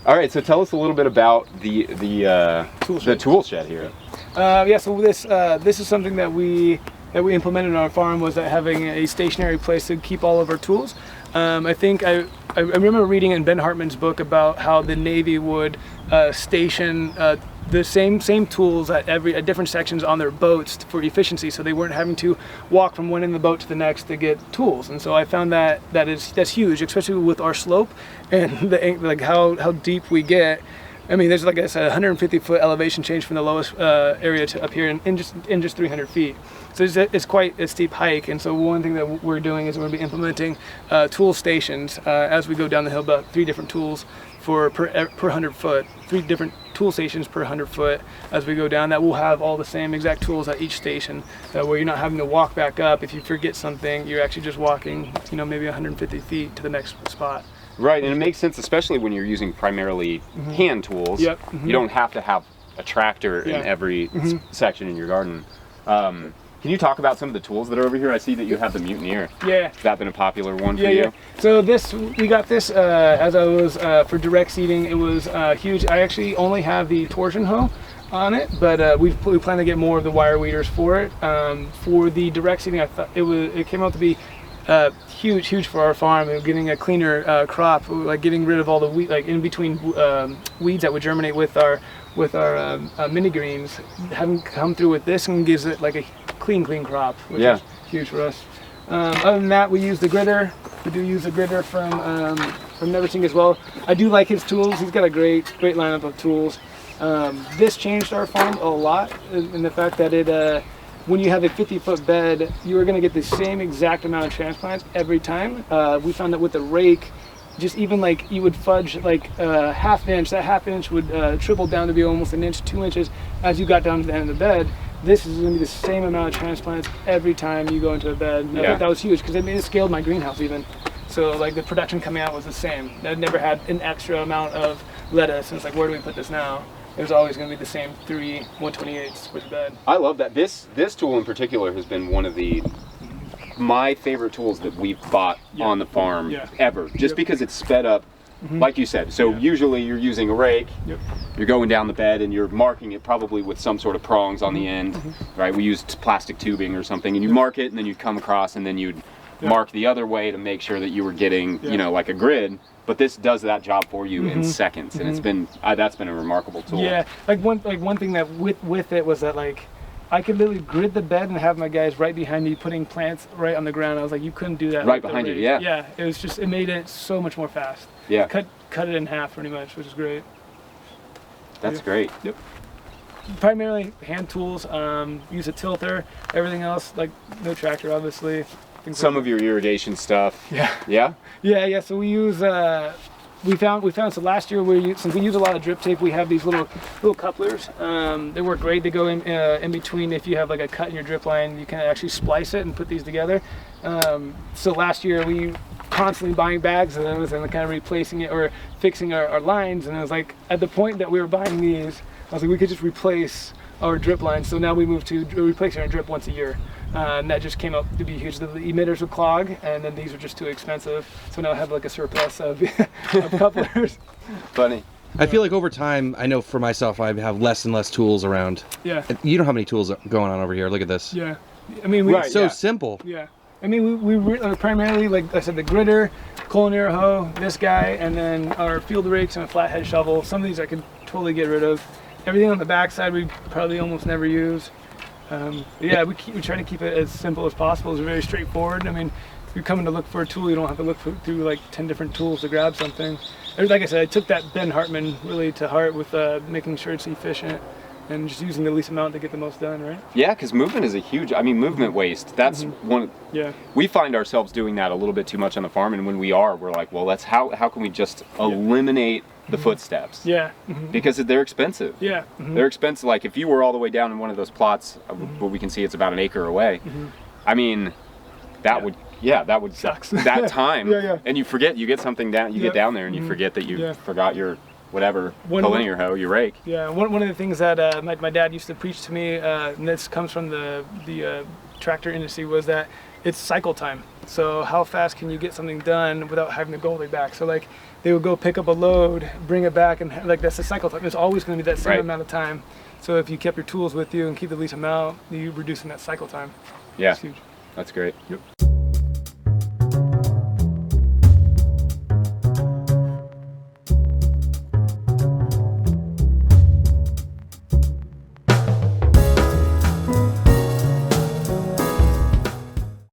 All right, so tell us a little bit about the tool shed here. Yeah, so this is something that we implemented on our farm, was that having a stationary place to keep all of our tools. I remember reading in Ben Hartman's book about how the Navy would station the same tools at different sections on their boats for efficiency, so they weren't having to walk from one end of the boat to the next to get tools. And so I found that's huge, especially with our slope and like how deep we get. I mean, there's, like I said, 150-foot elevation change from the lowest area to up here in just 300 feet. So it's quite a steep hike. And so one thing that we're doing is we're going to be implementing tool stations as we go down the hill, about 3 different tools per 100 foot, 3 different tool stations per 100 foot as we go down. That will have all the same exact tools at each station, where you're not having to walk back up. If you forget something, you're actually just walking, maybe 150 feet to the next spot. Right, and it makes sense, especially when you're using primarily hand tools. Yep. You don't have to have a tractor in every section in your garden. Can you talk about some of the tools that are over here? I see that you have the Mutineer. Yeah. Has that been a popular one for you? Yeah. So we got this as I was for direct seeding. It was huge. I actually only have the torsion hoe on it, but we plan to get more of the wire weeders for it. For the direct seeding, I thought it came out to be huge for our farm. Getting a cleaner crop, like getting rid of all the weed, like in between weeds that would germinate with our mini greens, having come through with this and gives it like a clean crop, which is huge for us. Other than that, we use the gritter. We do use the gritter from Neversink as well. I do like his tools. He's got a great lineup of tools. This changed our farm a lot in the fact that when you have a 50-foot bed, you are going to get the same exact amount of transplants every time. We found that with the rake, just even like you would fudge like half inch, that half inch would triple down to be almost 1 inch, 2 inches as you got down to the end of the bed. This is going to be the same amount of transplants every time you go into a bed. And I thought that was huge because it scaled my greenhouse even. So like the production coming out was the same. I never had an extra amount of lettuce, and it's like, where do we put this now? It was always going to be the same 3 1/28ths per bed. I love that. This tool in particular has been one of my favorite tools that we've bought on the farm ever, just because it's sped up, like you said. So usually you're using a rake, you're going down the bed and you're marking it probably with some sort of prongs on the end, right? We used plastic tubing or something, and you mark it and then you'd come across and then you'd mark the other way to make sure that you were getting, like a grid. But this does that job for you in seconds, and it's been that's been a remarkable tool. Yeah, one thing that with it was that like I could literally grid the bed and have my guys right behind me putting plants right on the ground. I was like, you couldn't do that right behind you. Yeah, it made it so much more fast. Yeah, cut it in half pretty much, which is great. That's great. Yep. Primarily hand tools. Use a tilter. Everything else, like no tractor, obviously. Some of your irrigation stuff. Yeah. So we use we found so last year since we use a lot of drip tape, we have these little couplers. They work great. They go in between. If you have like a cut in your drip line, you can actually splice it and put these together. So last year we constantly buying bags of those and kind of replacing it or fixing our lines. And it was like at the point that we were buying these, I was like, we could just replace our drip lines. So now we moved to replacing our drip once a year. And that just came up to be huge. The emitters would clog, and then these were just too expensive. So now I have like a surplus of couplers. Funny. I feel like over time, I know for myself, I have less and less tools around. Yeah. You don't have any tools going on over here. Look at this. Yeah. I mean, it's so simple. Yeah. I mean, we primarily, like I said, the gritter, Colonier hoe, this guy, and then our field rakes and a flathead shovel. Some of these I could totally get rid of. Everything on the backside we probably almost never use. We try to keep it as simple as possible. It's very straightforward. I mean, if you're coming to look for a tool, you don't have to look through like 10 different tools to grab something. Like I said, I took that Ben Hartman really to heart with making sure it's efficient and just using the least amount to get the most done, right? Yeah, because movement is a huge, movement waste. That's one. Yeah. We find ourselves doing that a little bit too much on the farm, and when we are, we're like, well, how can we just eliminate the footsteps? Yeah. Because they're expensive. Yeah. They're expensive. Like if you were all the way down in one of those plots, where we can see it's about an acre away, I mean, that would sucks. That time. Yeah. And you forget, you get something down, you get down there and you forget that you forgot your whatever, Colonier hoe, your rake. Yeah, one of the things that my dad used to preach to me, and this comes from the tractor industry, was that it's cycle time. So how fast can you get something done without having to go all the way back? So like they would go pick up a load, bring it back, and like that's the cycle time. It's always going to be that same Right. amount of time. So if you kept your tools with you and keep the least amount, you're reducing that cycle time. Yeah, It's huge. that's great. Yep.